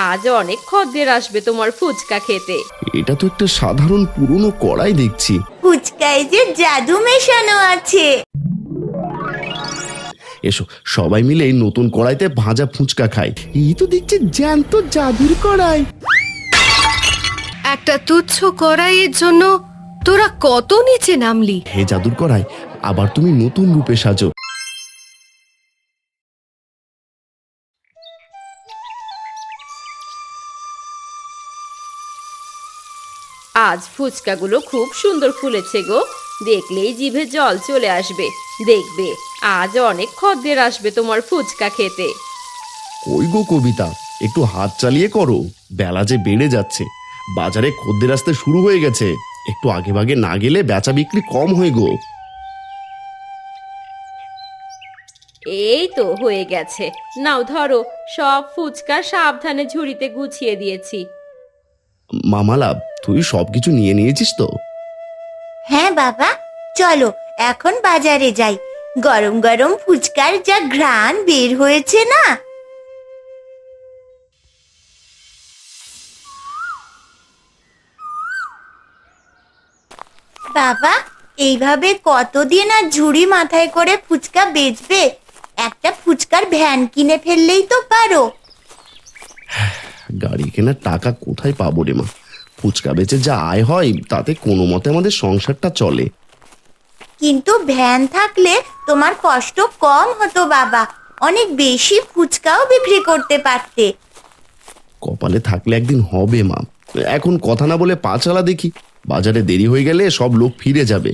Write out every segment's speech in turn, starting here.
আজ অনেক খদ্দের আসবে তোমার ফুচকা খেতে। এটা তো একটা সাধারণ পুরনো কড়াই দেখছি। ফুচকায় যে জাদু মেশানো আছে। এসো সবাই মিলে এই নতুন কড়াইতে ভাজা ফুচকা খাই। এই তো দেখছি জ্যান্ত জাদুর কড়াই। একটা তুচ্ছ কড়াইয়ের জন্য তোরা কত নিচে নামলি। হে জাদুর কড়াই, আবার তুমি নতুন রূপে সাজো। আজ ফুচকাগুলো খুব সুন্দর ফুলেছে গো, দেখলেই জিভে জল চলে আসবে। দেখবে আজ অনেক খদ্দের আসবে তোমার ফুচকা খেতে। কই গো কবিতা, একটু হাত চালিয়ে করো, বেলা যে বেড়ে যাচ্ছে, বাজারে খদ্দের আসতে শুরু হয়ে গেছে। একটু আগে ভাগে না গেলে বেচা বিক্রি কম হয় গো। এই তো হয়ে গেছে, নাও ধরো, সব ফুচকা সাবধানে ঝুড়িতে গুছিয়ে দিয়েছি। মামালা, তুই সবকিছু নিয়ে নিয়েছিস তো? হ্যাঁ বাবা, চলো এখন বাজারে যাই। গরম গরম ফুচকার যা ঘ্রাণ বের হয়েছে না। বাবা, এইভাবে কতদিন আর ঝুড়ি মাথায় করে ফুচকা বেচবে? একটা ফুচকার ভ্যান কিনে ফেললেই তো পারো। গাড়ি কেনার টাকা কোথায় পাবো রে মা? ফুচকা বেচে যা আয় হয় তাতে কোনো মতে আমাদের সংসারটা চলে। কিন্তু ভ্যান থাকলে তোমার কষ্ট কম হতো বাবা, অনেক বেশি ফুচকাও বিক্রি করতে পারতে। কপালে থাকলে একদিন হবে মা। এখন কথা না বলে পা চালা দেখি, বাজারে দেরি হয়ে গেলে সব লোক ফিরে যাবে।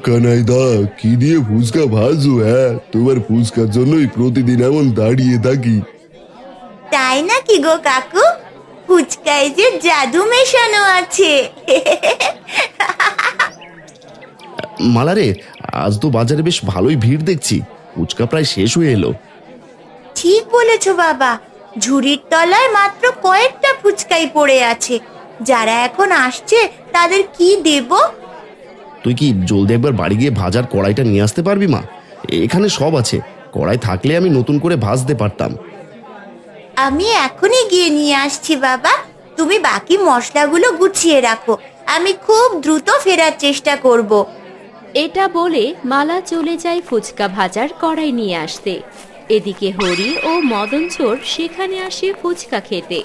কানাইদা, কি দিয়ে ফুচকা ভাজো? হ্যাঁ, তোমার ফুচকার জন্যই প্রতিদিন এমন দাঁড়িয়ে থাকি। তাই নাকি গো কাকু? ফুচকায় যে জাদু মেশানো আছে। মালারে, আজ তো বাজারে বেশ ভালোই ভিড় দেখছি, ফুচকা প্রায় শেষ হয়ে এলো। ঠিক বলেছো বাবা, ঝুড়ির তলায় মাত্র কয়েকটা ফুচকাই পড়ে আছে। যারা এখন আসছে তাদের কি দেব? তুই কি জলদি একবার বাড়ি গিয়ে ভাজার কড়াইটা নিয়ে আসতে পারবি মা? এখানে সব আছে, কড়াই থাকলে আমি নতুন করে ভাজতে পারতাম। আমি এখনই গিয়ে নিয়ে আসছি বাবা, তুমি বাকি মশলাগুলো গুছিয়ে রাখো, আমি খুব দ্রুত ফেরার চেষ্টা করব। এটা বলে মালা চলে যায় ফুচকা ভাজার কড়াই নিয়ে আসতে। এদিকে হরি ও মদন চোর সেখানে আসে ফুচকা খেতে।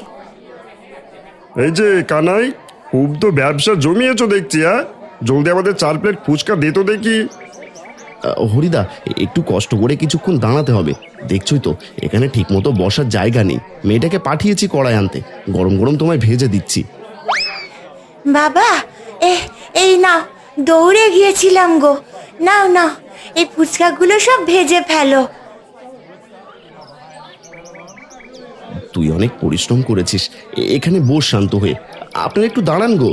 এই যে কানাই, খুব তো ব্যবসা জমিয়েছো দেখছি। হ্যাঁ, জলদি আমাদের 4 প্লেট ফুচকা দে তো দেখি। হরিদা, একটু কষ্ট করে কিছুক্ষণ দাঁড়াতে হবে। দেখছই তো এখানে ঠিকমতো বসার জায়গা নেই। মেয়েটাকে পাঠিয়েছি কড়াই আনতে, গরম গরম তোমায় ভেজে দিচ্ছি। বাবা, এই নাও, দৌড়ে গিয়েছিলাম গো। নাও নাও, এই ফুচকাগুলো সব ভেজে ফেলো। তুই অনেক পরিশ্রম করেছিস, এখানে বস শান্ত হয়ে। আপনারা একটু দাঁড়ান গো।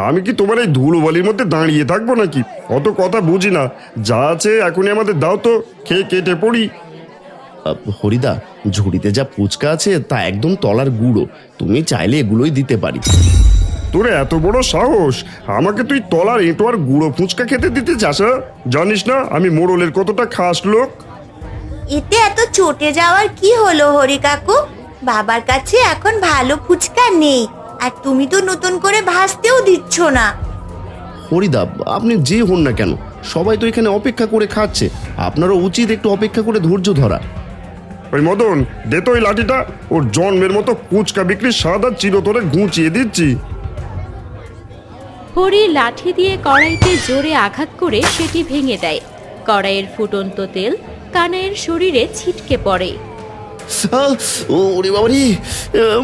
আমি কি তোমার এই ধুলোবালির মধ্যে দাঁড়িয়ে থাকবো নাকি? অত কথা বুঝি না, যা আছে এখনই আমাদের দাও তো, খেয়ে কেটে পড়ি। হরিদা, ঝুড়িতে যা ফুচকা আছে তা একদম তলার গুঁড়ো, তুমি চাইলে এগুলোই দিতে পারি। তোর এত বড় সাহস, আমাকে তুই তলার এঁটো আর গুঁড়ো ফুচকা খেতে দিতে চাস? জানিস না আমি মোড়লের কতটা খাস লোক? এতে এত চটে যাওয়ার কি হলো হরি কাকু? বাবার কাছে এখন ভালো ফুচকা নেই, আর তুমি তো নতুন করে ভাজতেও দিচ্ছ না। হরিদা, আপনি যে হন না কেন, সবাই তো এখানে অপেক্ষা করে খাচ্ছে, আপনারও উচিত একটু অপেক্ষা করে ধৈর্য ধরা। ওই মদন, দে তো ওই লাঠিটা, ওর জন্মের মতো ফুচকা বিক্রি সাদা চিরতরে ঘুঁচিয়ে দিচ্ছি। হরি লাঠি দিয়ে কড়াইতে জোরে আঘাত করে সেটি ভেঙে দেয়। কড়াইয়ের ফুটন্ত তেল কানাইয়ের শরীরে ছিটকে পড়ে। ওরে বাবারে,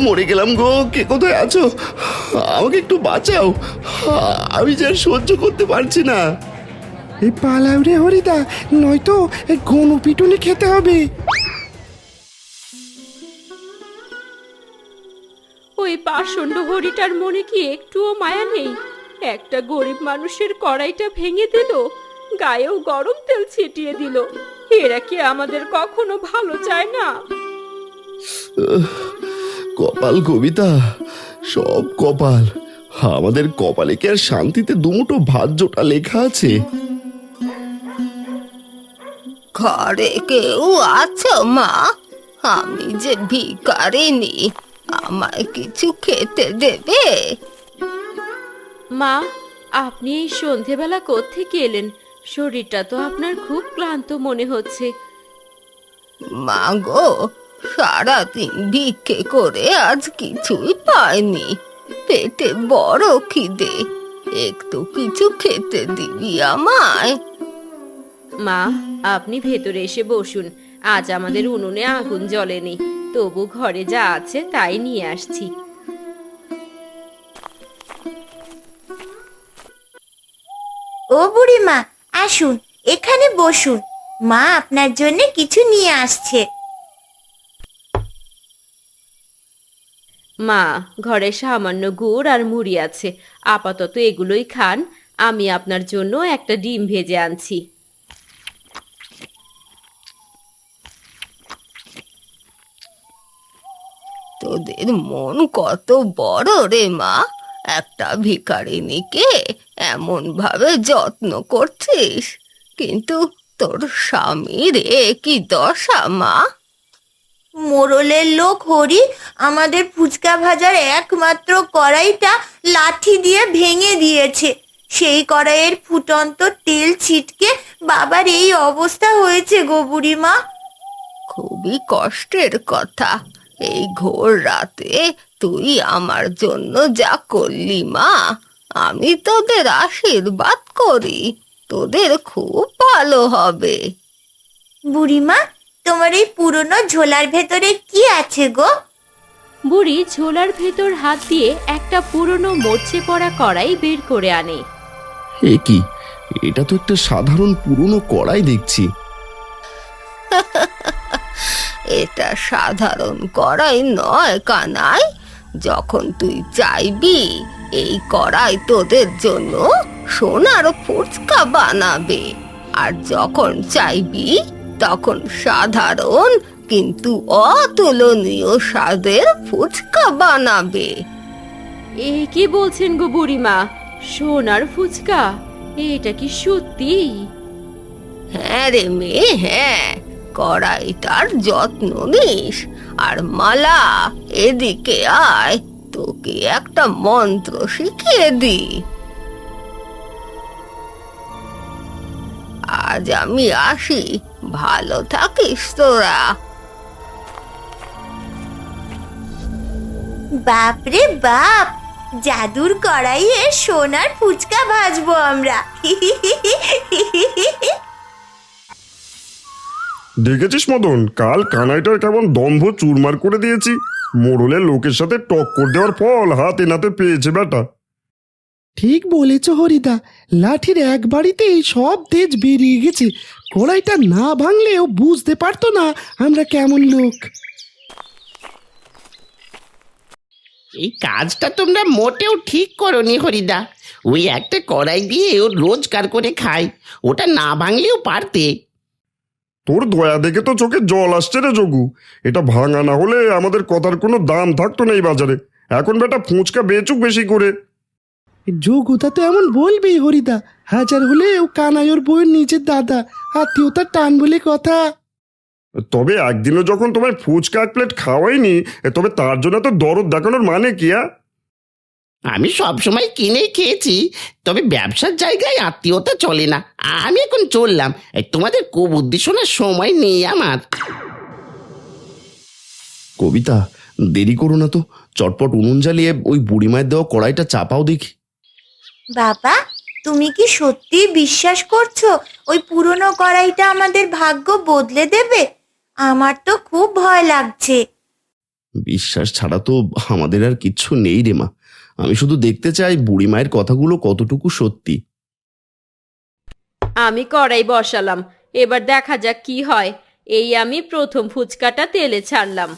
মরে গেলাম গো। কে কোথায় আছো? আমাকে একটু বাঁচাও, আমি যে আর সহ্য করতে পারছি না। এই পালাও রে হরিদা, নয়তো গনু পিটুনি খেতে হবে। ওই পাষণ্ড হরিটার মনে কি একটুও মায়া নেই? একটা গরিব মানুষের কড়াইটা ভেঙে দিল, গায়েও গরম তেল ছিটিয়ে দিল। এরা কি আমাদের কখনো ভালো চায় না? কপাল কবিতা, সব কপাল। আমাদের কপালে কি আর শান্তিতে দুমুঠো ভাত জোটা লেখা আছে? ঘরে কেউ আছো মা? আমি যে ভিখারিনী, আমায় কিছু খেতে দেবে? মা, আপনি এই সন্ধেবেলা কোত্থেকে এলেন? শরীরটা তো আপনার খুব ক্লান্ত মনে হচ্ছে। মা গো, সারাদিন ভিক্ষে করে আজ কিছুই পাইনি, পেটে বড় খিদে, একটু কিছু খেতে দিবি আমায়? মা, আপনি ভেতরে এসে বসুন। আজ আমাদের উনুনে আগুন জ্বলেনি, তবু ঘরে যা আছে তাই নিয়ে আসছি। ও বুড়িমা, আসুন, এখানে বসুন। মা আপনার জন্য কিছু নিয়ে আসছে। মা, ঘরে সামান্য গুড় আর মুড়ি আছে, আপাতত এগুলোই খান। আমি আপনার জন্য একটা ডিম ভেজে আনছি। তোদের মন কত বড় রে মা, একটা ভিখারিনীকে এমন ভাবে যত্ন করছিস, কিন্তু তোর স্বামীর কি দশা মা? মোড়লের লোক হরি আমাদের ফুচকা ভাজার একমাত্র কড়াইটা লাঠি দিয়ে ভেঙে দিয়েছে। সেই কড়াইয়ের ফুটন্ত তেল ছিটকে বাবার এই অবস্থা হয়েছে গো বুড়িমা। খুবই কষ্টের কথা। এই ঘোর রাতে তুই আমার জন্য যা করলি মা, আমি তোদের আশীর্বাদ করি, তোদের খুব ভালো হবে। বুড়িমা, তোমার এই পুরনো ঝোলার ভেতরে কি আছে গো? বুড়ি ঝোলার ভেতর হাত দিয়ে একটা পুরনো মরচে পড়া কড়াই বের করে আনে। এ কি? এটা তো একটা সাধারণ পুরনো কড়াই দেখছি। এটা সাধারণ কড়াই নয় কানাই, যখন তুই চাইবি এই কড়াই তোদের জন্য সোনার ফুচকা বানাবে, আর যখন চাইবি তখন সাধারণ কিন্তু অতুলনীয় স্বাদের ফুচকা বানাবে। এ কি বলছেন গো বুড়িমা? সোনার ফুচকা? এটা কি সত্যি? হ্যাঁ রে মেয়ে, হ্যাঁ, কড়াইটার যত্ন নিস। আর মালা, এদিকে আয়, তোকে একটা মন্ত্র শিখিয়ে দি। আজ আমি আসি, ভালো থাকিস তোরা। বাপরে বাপ, জাদুর কড়াইয়ে সোনার ফুচকা ভাজবো আমরা। দেখেছিস মদন, কাল কানাইটার কেমন দম্ভ চুরমার করে দিয়েছি। মোড়লের লোকের সাথে টক্কর দেওয়ার ফল হাতে নাতে পেয়েছে বেটা। ঠিক বলেছ হরিদা, লাঠির এক বাড়িতেই সব তেজ বেরিয়ে গেছে। কড়াইটা না ভাঙলেও বুঝতে পারতো না আমরা কেমন লোক। এই কাজটা তোমরা মোটেও ঠিক করনি হরিদা। ওই একটা কড়াই দিয়ে ও রোজগার করে খায়, ওটা না ভাঙলেও পারতে। তোর দয়া দেখে তো চোখে জল আসছে রে যোগু। এটা ভাঙা না হলে আমাদের কথার কোনো দাম থাকতো না এই বাজারে। এখন বেটা ফুচকা বেচুক বেশি করে। যোগ্যতা তো এমন বলবেই হরিদা, হাজার হলেও কানাই ওর বউয়ের নিজের দাদা, আত্মীয়তার টান বলে কথা। তবে একদিনও যখন তোমায় ফুচকা এক প্লেট খাওয়াইনি, তবে তার জন্য তো দরদ দেখানোর মানে কি? আমি সবসময় কিনেই খেয়েছি, তবে ব্যবসার জায়গায় আত্মীয়তা চলে না। আমি এখন চললাম, তোমাদের কুবুদ্ধি শোনার সময় নেই আমার। কবিতা, দেরি করো না তো, চটপট উনুন জ্বালিয়ে ওই বুড়িমায়ের দেওয়া কড়াইটা চাপাও দেখি। বাবা, তুমি কি সত্যি বিশ্বাস করছো ওই পুরনো কড়াইটা আমাদের ভাগ্য বদলে দেবে? আমার তো খুব ভয় লাগছে। বিশ্বাস ছাড়া তো আমাদের আর কিচ্ছু নেই রে মা। আমি শুধু দেখতে চাই বুড়িমায়ের কথাগুলো কতটুকু সত্যি। আমি কড়াই বসালাম, এবার দেখা যাক কি হয়। এই আমি প্রথম ফুচকাটা তেলে ছাড়লাম।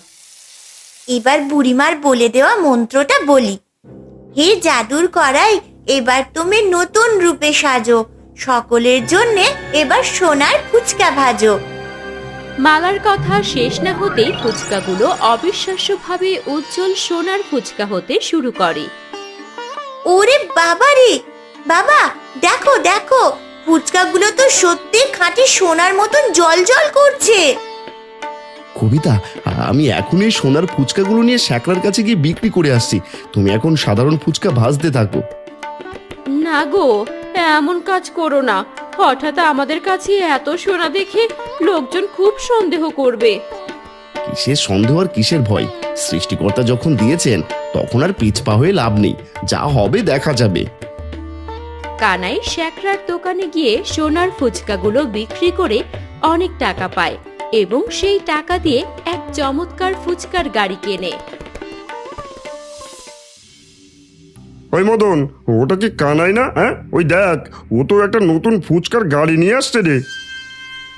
এবার বুড়িমার বলে দেওয়া মন্ত্রটা বলি। হে জাদুর কড়াই, এবার তুমি নতুন রূপে সাজো, সকলের জন্যে এবার সোনার ফুচকা ভাজো। মালার কথা শেষ না হতেই ফুচকাগুলো অবিশ্বাস্যভাবে উজ্জ্বল সোনার ফুচকা হতে শুরু করে। ওরে বাবা রে, বাবা দেখো দেখো, ফুচকাগুলো তো সত্যি খাঁটি সোনার মতন জল করছে। কবিতা, আমি এখন এই সোনার ফুচকাগুলো নিয়ে শ্যাকরার কাছে গিয়ে বিক্রি করে আসছি। তুমি এখন সাধারণ ফুচকা ভাজতে থাকো। না গো, এমন কাজ করো না। হঠাৎ আমাদের কাছে এত সোনা দেখে লোকজন খুব সন্দেহ করবে। কিসের সন্দেহ আর কিসের ভয়? সৃষ্টিকর্তা যখন দিয়েছেন তখন আর পিছপা হয়ে লাভ নেই, যা হবে দেখা যাবে। কানাই শ্যাকরার দোকানে গিয়ে সোনার ফুচকাগুলো বিক্রি করে অনেক টাকা পায় এবং সেই টাকা দিয়ে এক চমৎকার ফুচকার গাড়ি কেনে। ওই মদন, ওটা কি কানাই না? হ্যাঁ, ওই দেখ, ও তো একটা নতুন ফুচকার গাড়ি নিয়ে আসছে রে।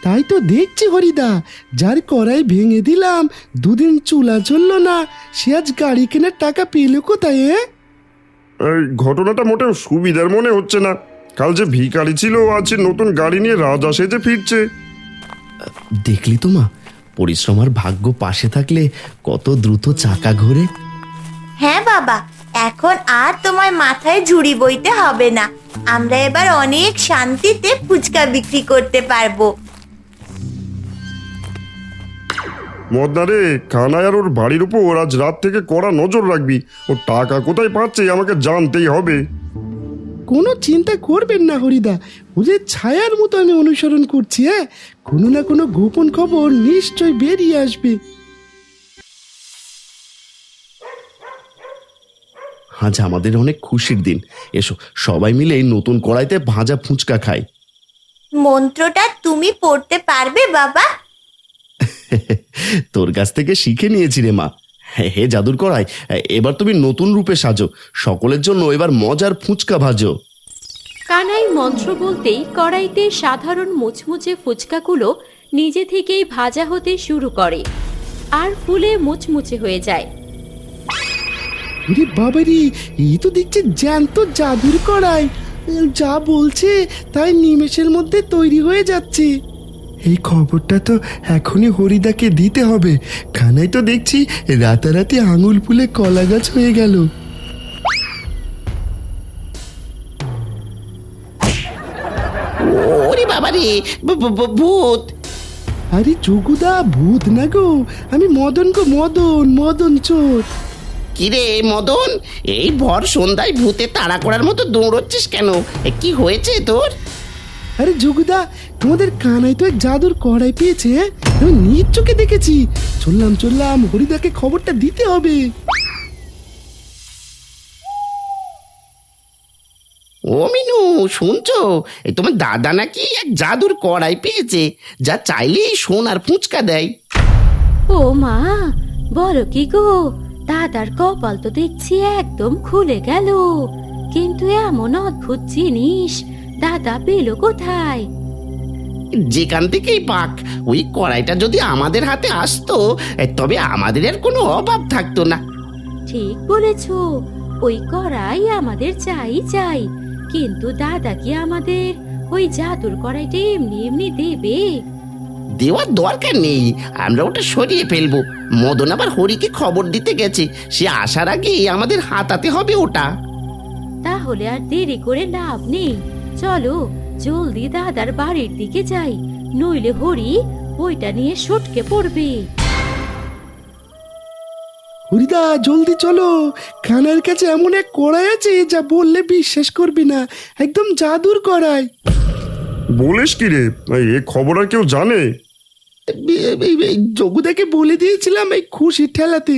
তাই তো দেখছি হরিদা, যার কড়াই ভেঙে দিলাম, দুদিন চুলা জ্বললো না, সে আজ গাড়ি কেনার টাকা পেলো কোথায়? এই ঘটনাটা মোটেও সুবিধার মনে হচ্ছে না। কাল যে ভিখারি ছিল, আজ সে নতুন গাড়ি নিয়ে রাজা সেজে ফিরছে। দেখলি তো মা, পরিশ্রম আর ভাগ্য পাশে থাকলে কত দ্রুত চাকা ঘোরে। হ্যাঁ বাবা, এখন আর তোমার মাথায় ঝুড়ি বইতে হবে না। আমরা এবার অনেক শান্তিতে ফুচকা বিক্রি করতে পারবো। মদনা রে, কানাই আর ওর বাড়ির উপর আজ রাত থেকে কড়া নজর রাখবি। ও টাকা কোথায় পাচ্ছে আমাকে জানতেই হবে। কোনো চিন্তা করবেন না হরিদা, ওদের ছায়ার মতো আমি অনুসরণ করছি। হ্যাঁ, কোনো না কোনো গোপন খবর নিশ্চয় বেরিয়ে আসবে। আজ আমাদের অনেক খুশির দিন। এসো সবাই মিলে এই নতুন কড়াইতে ভাজা ফুচকা খাই। মন্ত্রটা তুমি পড়তে পারবে বাবা? তোর কাছ থেকে শিখে নিয়েছি রে মা। হে জাদুর কড়াই, এবার তুমি নতুন রূপে সাজো, সকলের জন্য এবার মজার ফুচকা ভাজো। কানাই মন্ত্র বলতেই কড়াইতে সাধারণ মুচমুচে ফুচকাগুলো নিজে থেকেই ভাজা হতে শুরু করে আর ফুলে মুচমুচে হয়ে যায়। ওরে বাবারি, এই তো দেখছি জ্যান্ত জাদুর কড়াই। যা বলছে তাই নিমেষের মধ্যে তৈরি হয়ে যাচ্ছে। এই খবরটা তো এখনই হরিদাকে দিতে হবে। খানায় তো দেখছি রাতারাতি আঙুল ফুলে কলা গাছ হয়ে গেল। ওরে বাবা রে, ভূত! আরে যোগুদা, ভূত না গো, আমি মদন গো, মদন, মদন চোর। কিরে মদন, এই ভর সন্ধ্যায় ভূতে তাড়া করার মতো দৌড়চ্ছিস কেন? কি হয়েছে তোর? আরে যোগুদা, তোমাদের কানাই তো এক জাদুর কড়াই পেয়েছে। আমি নিজ চোখে দেখেছি। চললাম হরিদাকে খবরটা দিতে হবে। ও মিনু, শুনছো? এই তোমার দাদা নাকি এক জাদুর কড়াই পেয়েছে, যা চাইলেই সোনার ফুচকা দেয়। ও মা, বলো কি গো? দাদার কপাল তো দেখছি একদম খুলে গেল। কিন্তু এমন অদ্ভুত জিনিস দাদা পেল কোথায়? যেখান থেকেই পাক, ওই কড়াইটা যদি আমাদের হাতে আসতো, তবে আমাদের আর কোনো অভাব থাকতো না। ঠিক বলেছো, ওই কড়াই আমাদের চাই। কিন্তু দাদা কি আমাদের ওই জাদুর কড়াইটা এমনি এমনি দেবে? দেওয়ার দরকার নেই, আমরা ওটা সরিয়ে ফেলবো। মদন আবার হরিকে খবর দিতে গেছে, সে আসার আগে আমাদের হাতাতে হবে ওটা। তাহলে আর দেরি করে লাভ নেই, চলো জলদি দাদার বাড়ির দিকে যাই, নইলে হরি ওইটা নিয়ে সটকে পড়বে। হরিদা জলদি চলো, খানার কাছে এমন এক কড়াই আছে যা বললে বিশ্বাস করবি না, একদম জাদুর কড়াই। বলিস কি রে? এ খবর আর কেউ জানে? যোগুদাকে বলে দিয়েছিলাম এই খুশি ঠেলাতে।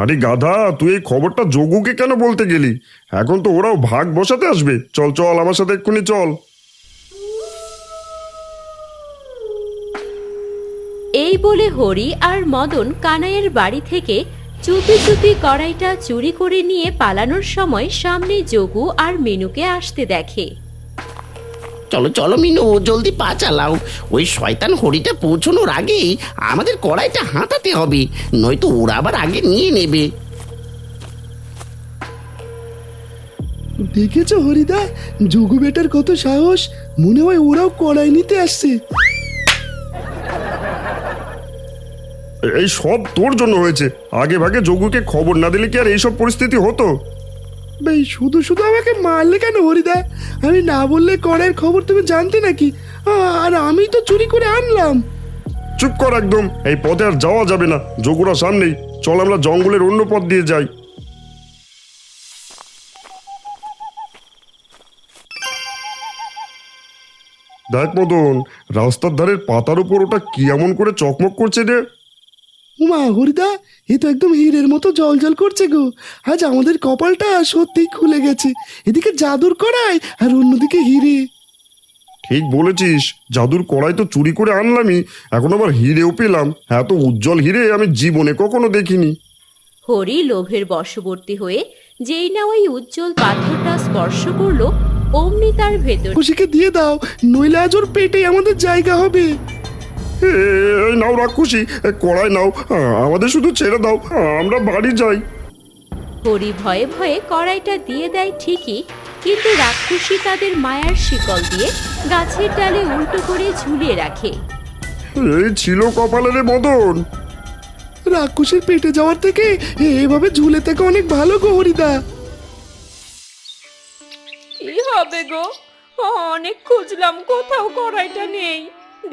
আরে গাধা, তুই এই খবরটা যোগুকে কেন বলতে গেলি? এখন তো ওরাও ভাগ বসাতে আসবে। চল চল, আমার সাথে এক্ষুনি চল। এই বলে হরি আর মদন কানাইয়ের বাড়ি থেকে চুপি কড়াইটা চুরি করে নিয়ে পালানোর সময় সামনে যোগু আর মিনুকে আসতে দেখে। চলো চলো মিনু, জলদি পা চালাও। ওই শয়তান হরিটা পৌঁছানোর আগেই আমাদের কড়াইটা হাতাতে হবে, নয়তো ওরা আবার আগে নিয়ে নেবে। দেখেছো হরিদা, যোগু বেটার কত সাহস, মনে হয় ওরাও কড়াই নিতে আসছে। এই সব তোর জন্য হয়েছে। আগে ভাগে যোগুকে খবর না দিলে কি আর এইসব পরিস্থিতি হতো? ভাই শুধু শুধু আমাকে মারলে কেন হরিদা? আমি না বললে কড়াইয়ের খবর তুমি জানতে নাকি? আর আমি তো চুরি করে আনলাম। চুপ কর একদম, এই পথে আর যাওয়া যাবে না। যোগুরা সামনেই, চল আমরা জঙ্গলের অন্য পথ দিয়ে যাই। দেখ মদন, রাস্তার ধারের পাতার উপর ওটা কি এমন করে চকমক করছে রে? উমা হরিদা, এ তো একদম হীরের মতো জল জল করছে গো। আজ আমাদের কপালটা সত্যিই খুলে গেছে। এদিকে জাদুর কড়াই আর অন্যদিকে হিরে। ঠিক বলেছিস, জাদুর কড়াই তো চুরি করে আনলামই, এখন আবার হিরেও পেলাম। এত উজ্জ্বল হিরে আমি জীবনে কখনো দেখিনি। হরি লোভের বশবর্তী হয়ে যেই না ওই উজ্জ্বল পাথরটা স্পর্শ করলো, অমনি তার ভেতর খুশিকে দিয়ে দাও, নইলে আজ ওর পেটে আমাদের জায়গা হবে। এই নাও রাক্ষসী, কড়াই নাও, আমাদের শুধু ছেড়ে দাও, আমরা বাড়ি যাই। হরি ভয়ে ভয়ে কড়াইটা দিয়ে দেয় ঠিকই, কিন্তু রাক্ষসী তাদের মায়ার শিকল দিয়ে গাছের ডালে উল্টো করে ঝুলিয়ে রাখে। এই ছিল কপালে রে মদন। রাক্ষসের পেটে যাওয়ার থেকে এভাবে ঝুলে থেকে অনেক ভালো গো হরিদা। কি হবে গো, অনেক খুঁজলাম, কোথাও কড়াইটা নেই।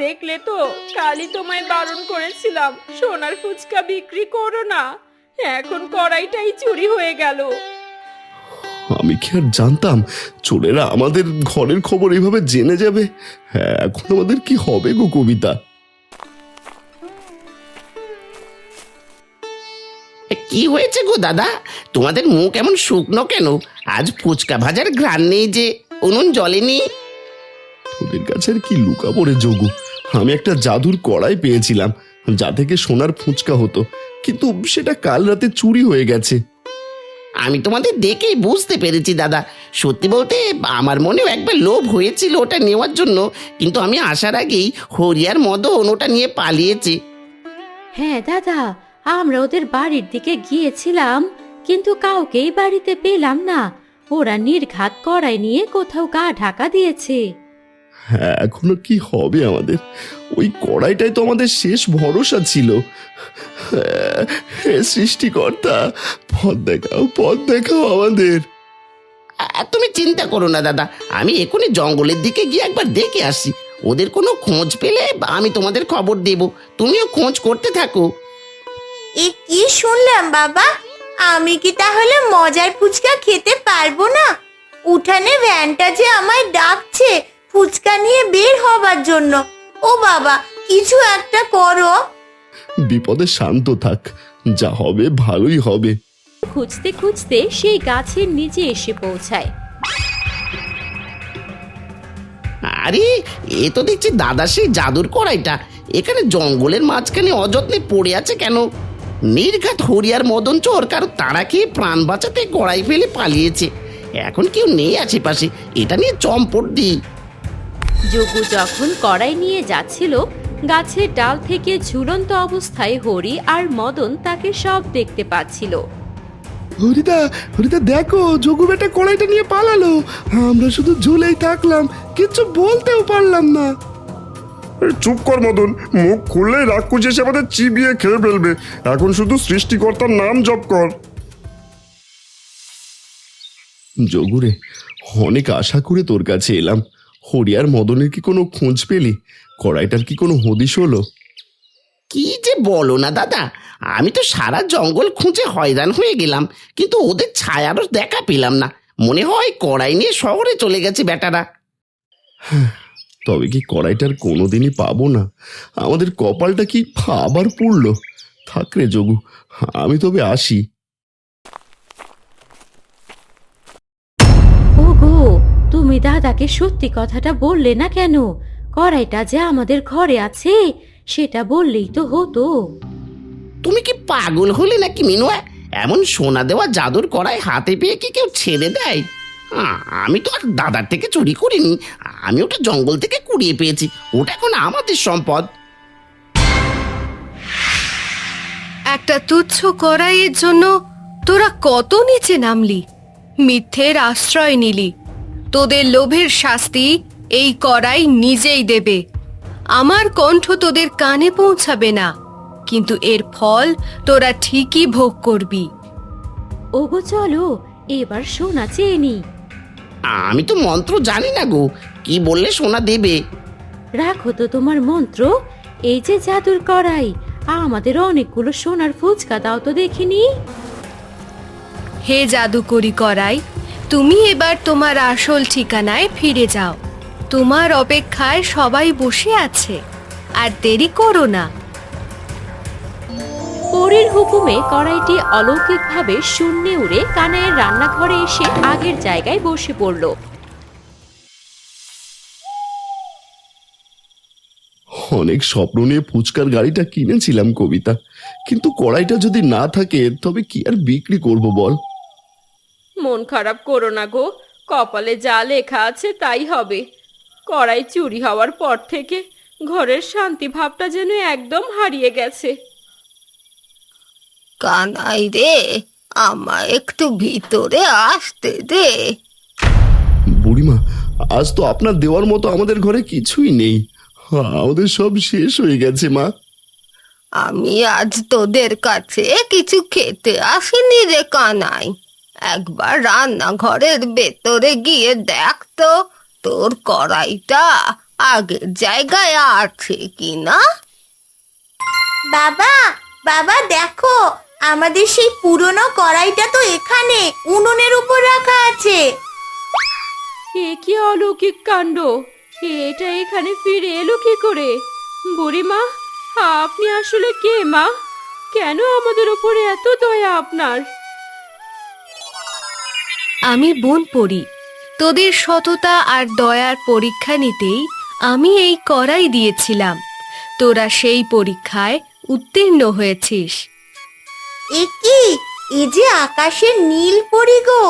দেখলে তো, কালই তোমায় বারণ করেছিলাম সোনার ফুচকা বিক্রি করো না। এখন কড়াইটাই চুরি হয়ে গেল। আমি কি আর জানতাম চোরেরা আমাদের ঘরের খবর এইভাবে জেনে যাবে। হ্যাঁ, এখন আমাদের কি হবে গো কবিতা? কি হয়েছে গো দাদা, তোমাদের মুখ এমন শুকনো কেন? আজ ফুচকা ভাজার ঘ্রাণ নেই যে, উনুন জ্বলেনি? তোদের কাছে আর কি লুকাবো রে যোগু? আমি একটা জাদুর কড়াই পেয়েছিলাম, যা থেকে সোনার ফুচকা হতো, কিন্তু সেটা কাল রাতে চুরি হয়ে গেছে। আমি তোমাদের দেখেই বুঝতে পেরেছি দাদা। সত্যি বলতে আমার মনেও একবার লোভ হয়েছিল ওটা নেওয়ার জন্য, কিন্তু আমি আসার আগেই হরিয়ার মদন ওটা নিয়ে পালিয়েছে। হ্যাঁ দাদা, আমরা ওদের বাড়ির দিকে গিয়েছিলাম, কিন্তু কাউকেই বাড়িতে পেলাম না। ওরা নির্ঘাত কড়াই নিয়ে কোথাও গা ঢাকা দিয়েছে। হ্যাঁ, এখনো কি হবে আমাদের? ওই কড়াইটাই তো আমাদের শেষ ভরসা ছিল। হে সৃষ্টিকর্তা, পথ দেখাও, পথ দেখাও আমাদের। তুমি চিন্তা করো না দাদা, আমি এখনই জঙ্গলের দিকে গিয়ে একবার দেখে আসি। ওদের কোনো খোঁজ পেলে আমি তোমাদের খবর দেব, তুমিও খোঁজ করতে থাকো। এ কি শুনলাম বাবা? আমি কি তাহলে মজার ফুচকা খেতে পারবো না? উঠানে ভ্যানটা যে আমায় ডাকছে ফুচকা নিয়ে বের হবার জন্য। ও বাবা, কিছু একটা করো। বিপদে শান্ত থাক, যা হবে ভালোই হবে। খুঁজতে খুঁজতে সেই গাছের নিচে এসে পৌঁছায়। আরে, এ তো দেখছি দাদা সেই জাদুর কড়াইটা। এখানে জঙ্গলের মাঝখানে অযত্নে পড়ে আছে কেন? নির্ঘাত হরিয়ার মদন চোর কারো তাড়া খেয়ে প্রাণ বাঁচাতে কড়াই ফেলে পালিয়েছে। এখন কেউ নেই আশেপাশে, এটা নিয়ে চম্পট দিই। যোগু যখন কড়াই নিয়ে যাচ্ছিল, গাছের ডাল থেকে ঝুলন্ত অবস্থায় হরি আর মদন তাকে সব দেখতে পাচ্ছিল। হরিদা, হরিদা দেখো, যোগু বেটা কড়াইটা নিয়ে পালালো। আমরা শুধু ঝুলেই থাকলাম, কিচ্ছু বলতেও পারলাম না। চুপ কর মদন, মুখ খুললেই রাক্ষস এসে আমাদের চিবিয়ে খেয়ে ফেলবে। এখন শুধু সৃষ্টিকর্তার নাম জপ কর। যোগুরে, অনেক আশা করে তোর কাছে এলাম। হরিয়ার মদনের কি কোনো খোঁজ পেলি? কড়াইটার কি কোনো হদিশ হলো? কি যে বলো না দাদা, আমি তো সারা জঙ্গল খুঁজে হয়রান হয়ে গেলাম, কিন্তু ওদের ছায়ারও দেখা পেলাম না। মনে হয় কড়াই নিয়ে শহরে চলে গেছে বেটারা। তবে কি কড়াইটার কোনোদিনই পাবো না? আমাদের কপালটা কি আবার পুড়লো? থাক রে যোগু, আমি তবে আসি। ওগো, তুমি দাদাকে সত্যি কথাটা বললে না কেন? কড়াইটা যে আমাদের ঘরে আছে সেটা বললেই তো হতো। তুমি কি পাগল হলে নাকি মিনুয়া? এমন সোনা দেওয়া জাদুর কড়াই হাতে পেয়ে কি কেউ ছেড়ে দেয়? আমি তো আর দাদার থেকে চুরি করিনি, আমি ওটা জঙ্গল থেকে কুড়িয়ে পেয়েছি। ওটা এখন আমাদের সম্পদ। একটা তুচ্ছ কড়াইয়ের জন্য তোরা কত নিচে নামলি, মিথ্যের আশ্রয় নিলি। তোদের লোভের শাস্তি এই কড়াই নিজেই দেবে। আমার কণ্ঠ তোদের কানে পৌঁছাবে না। কিন্তু এর ফল তোরা ঠিকই ভোগ করবি। ওগো চলো এবার সোনা চেয়ে নি। আমি তো মন্ত্র জানি না গো, কি বললে সোনা দেবে? রাখো তো তোমার মন্ত্র। এই যে জাদুর কড়াই, আমাদের অনেকগুলো সোনার ফুচকা দাও তো দেখিনি। হে জাদুকরি করাই, তুমি এবার তোমার আসল ঠিকানায় ফিরে যাও। তোমার অপেক্ষায় সবাই বসে আছে, আর দেরি করো না। পরীর হুকুমে কড়াইটি অলৌকিকভাবে শূন্যে উড়ে কানাইয়ের রান্নাঘরে এসে আগের জায়গায় বসে পড়ল। অনেক স্বপ্ন নিয়ে ফুচকার গাড়িটা কিনেছিলাম কবিতা, কিন্তু কড়াইটা যদি না থাকে তবে কি আর বিক্রি করব বল? মন খারাপ করো না গো, কপালে যা লেখা আছে তাই হবে। কড়াই চুরি হওয়ার পর থেকে ঘরের শান্তি ভাবটা যেন একদম হারিয়ে গেছে। কানাই রে, আমায় একটু ভিতরে আসতে দে। বুড়িমা, আজ তো আপনার দেওয়ার মতো আমাদের ঘরে কিছুই নেই। আমাদের সব শেষ হয়ে গেছে মা। আমি আজ তোদের কাছে কিছু খেতে আসিনি রে কানাই। একবার রান্নাঘরের ভেতরে গিয়ে দেখ তো তোর কড়াইটা আগের জায়গায় আছে কিনা। বাবা, বাবা দেখো, আমাদের সেই পুরনো কড়াইটা তো এখানে উনুনের উপর রাখা আছে। এ কি অলৌকিক কাণ্ড! এটা এখানে ফিরে এলো কি করে? বুড়িমা, আপনি আসলে কে মা? কেন আমাদের উপরে এত দয়া আপনার? আমি বোন পড়ি, তোদের সততা আর দয়ার পরীক্ষা নিতেই আমি এই কড়াই দিয়েছিলাম। তোরা সেই পরীক্ষায় উত্তীর্ণ হয়েছিস। এ কি, এ যে আকাশের নীল পরি গো।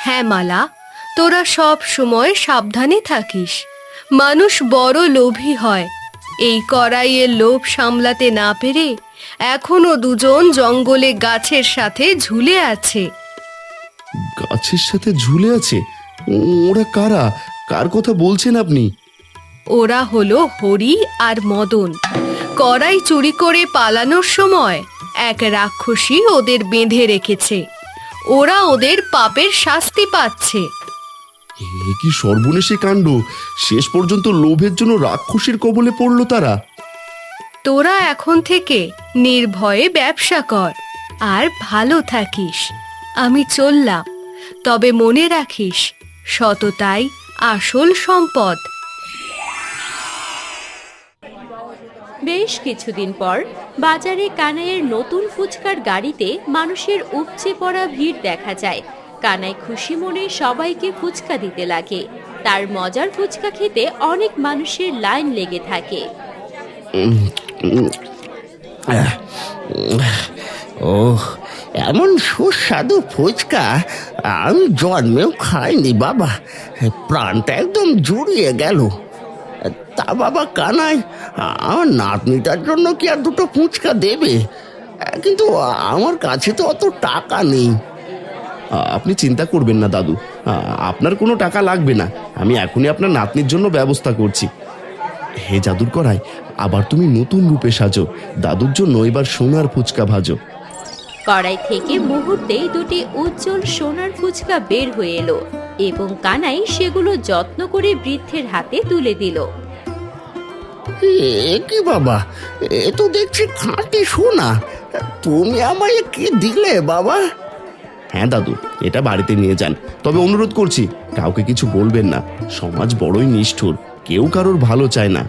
হ্যাঁ মালা, তোরা সব সময় সাবধানে থাকিস। মানুষ বড় লোভী হয়। এই কড়াইয়ের লোভ সামলাতে না পেরে এখনো দুজন জঙ্গলে গাছের সাথে ঝুলে আছে। গাছের সাথে ঝুলে আছে? ওরা কারা? কার কথা বলছেন আপনি? ওরা হলো হরি আর মদন। কড়াই চুরি করে পালানোর সময় এক রাক্ষসী ওদের বেঁধে রেখেছে। ওরা ওদের পাপের শাস্তি পাচ্ছে। এ কি সর্বনেশে কাণ্ড! শেষ পর্যন্ত লোভের জন্য রাক্ষসীর কবলে পড়লো তারা। তোরা এখন থেকে নির্ভয়ে ব্যবসা কর আর ভালো থাকিস। আমি চললাম, তবে মনে রাখিস, সততাই আসল সম্পদ। বেশ কিছুদিন পর বাজারে কানাইয়ের নতুন ফুচকার গাড়িতে মানুষের উপচে পড়া ভিড় দেখা যায়। কানাই খুশি মনে সবাইকে ফুচকা দিতে লাগে। তার মজার ফুচকা খেতে অনেক মানুষের লাইন লেগে থাকে। ও, এমন সুস্বাদু ফুচকা আমি জন্মেও খাইনি বাবা। প্রাণটা একদম জুড়িয়ে গেল। তা বাবা কানাই, আমার নাতনিটার জন্য কি আর দুটো ফুচকা দেবে? কিন্তু আমার কাছে তো অত টাকা নেই। আপনি চিন্তা করবেন না দাদু, আপনার কোনো টাকা লাগবে না। আমি এখনই আপনার নাতনির জন্য ব্যবস্থা করছি। হে জাদুর করাই, আবার তুমি নতুন রূপে সাজো। দাদুর জন্য এবার সোনার ফুচকা ভাজো। কড়াই থেকে মুহূর্তেই দুটি উজ্জ্বল সোনার ফুচকা বের হয়ে এলো এবং কানাই সেগুলো যত্ন করে বৃদ্ধের হাতে তুলে দিল। এ কি বাবা, এ তো দেখছি খাঁটি সোনা। তুমি আমায় কি দিলে বাবা? হ্যাঁ দাদু, এটা বাড়িতে নিয়ে যান। তবে অনুরোধ করছি, কাউকে কিছু বলবেন না। সমাজ বড়ই নিষ্ঠুর, কেউ কারোর ভালো চায় না।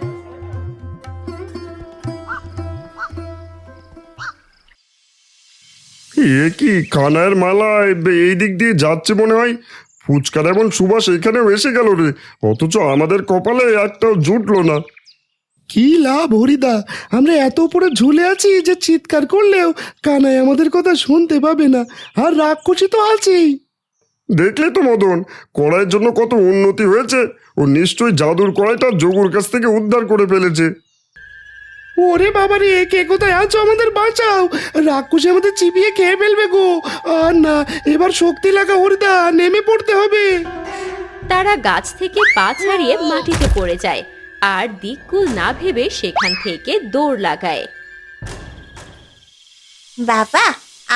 এ কি, কানাইয়ের মালা এই দিক দিয়ে যাচ্ছে মনে হয়। ফুচকার এমন সুবাস এখানেও এসে গেল রে, অথচ আমাদের কপালে একটাও জুটলো না। কি লাভ হরিদা, আমরা এত উপরে ঝুলে আছি যে চিৎকার করলেও কানাই আমাদের কথা শুনতে পাবে না। আর রাক্ষসী তো আছেই। দেখলে তো মদন, কড়াইয়ের জন্য কত উন্নতি হয়েছে। ও নিশ্চয়ই জাদুর কড়াইটা যোগুর কাছ থেকে উদ্ধার করে ফেলেছে। ওরে বাবারে, কে কোথায় আছো? আমাদের বাঁচাও, রাক্ষসী আমাদের চিবিয়ে খেয়ে ফেলবে গো। আর না, এবার শক্তি লাগা হরিদা, নেমে পড়তে হবে। তারা গাছ থেকে পা ছাড়িয়ে মাটিতে পড়ে যায় আর দিককুল না ভেবে সেখান থেকে দৌড় লাগায়। বাবা,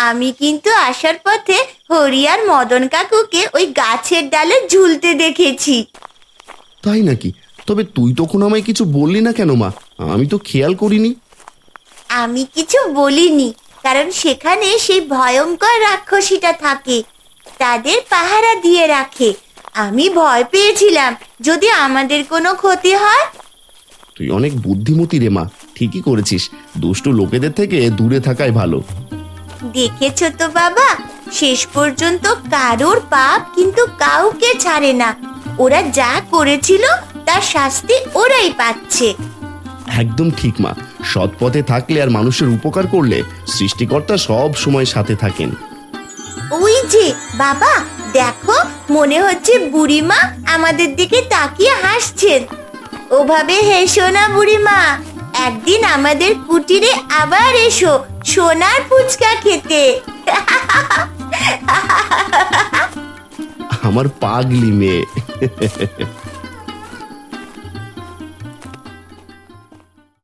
আমি কিন্তু আসার পথে হরি আর মদন কাকুকে ওই গাছের ডালে ঝুলতে দেখেছি। তাই নাকি? তবে তুই তখন আমায় কিছু বললি না কেন মা? আমি তো খেয়াল করিনি। আমি কিছু বলিনি, কারণ সেখানে সেই ভয়ঙ্কর রাক্ষসীটা থাকে, তাদের পাহারা দিয়ে রাখে। আমি ভয় পেয়েছিলাম যদি আমাদের কোনো ক্ষতি হয়। তুই অনেক বুদ্ধিমতী রে মা, ঠিকই করেছিস। দুষ্টু লোকেদের থেকে দূরে থাকাই ভালো। দেখেছো তো বাবা, শেষ পর্যন্ত কারোর পাপ কিন্তু কাউকে ছাড়ে না। ওরা যা করেছিল তার শাস্তি ওরাই পাচ্ছে। একদম ঠিক মা, সৎ পথে থাকলে আর মানুষের উপকার করলে সৃষ্টিকর্তা সব সময় সাথে থাকেন। ওই যে বাবা, দেখো, মনে হচ্ছে বুড়িমা আমাদের দিকে তাকিয়ে হাসছেন। ওভাবে হেসো না বুড়িমা, একদিন আমাদের কুটিরে আবার এসো সোনার ফুচকা খেতে। আমার পাগলি মেয়ে।